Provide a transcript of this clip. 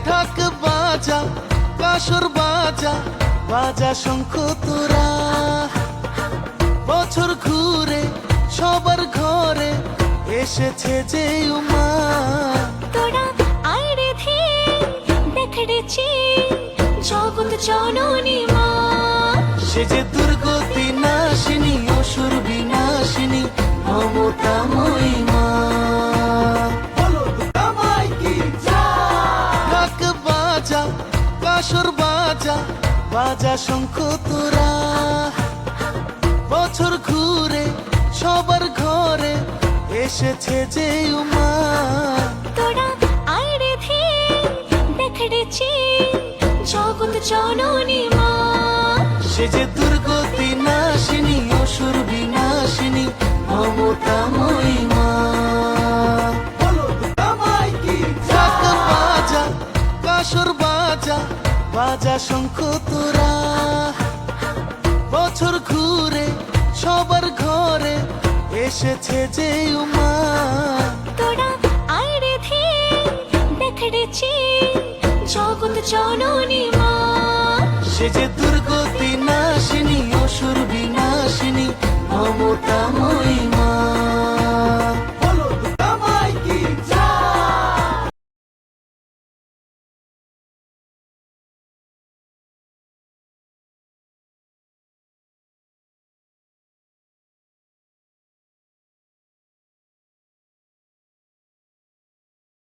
ঢাক বাজা কাসর বাজা বাজা শঙ্খ তোরা, বছর ঘুরে সবার ঘরে এসেছে যে উমা। তোরা আইরে ধে দেখড়েছি জগৎ জননী মা, সে যে দুর্গতি নাশিনী অসুর বিনাশিনী মমতাময়ী মা। ঢাক বাজা কাসর বাজা বাজা শঙ্খ তোরা, বছর ঘুরে সবার ঘরে এসেছে যে উমা। তোরা আইরে ধে দেখড়েছি জগৎ জননী মা, সে যে দুর্গতি নাশিনী অসুর বিনাশিনী মমতাময়ী মা। ঢাক বাজা কাসর বাজা বাজা শঙ্খ তোরা, বছর ঘুরে সবার ঘরে এসেছে যে উমা। তোরা আইরে ধে দেখড়েছি জগৎ জননী মা, সে যে দুর্গতি নাশিনী অসুর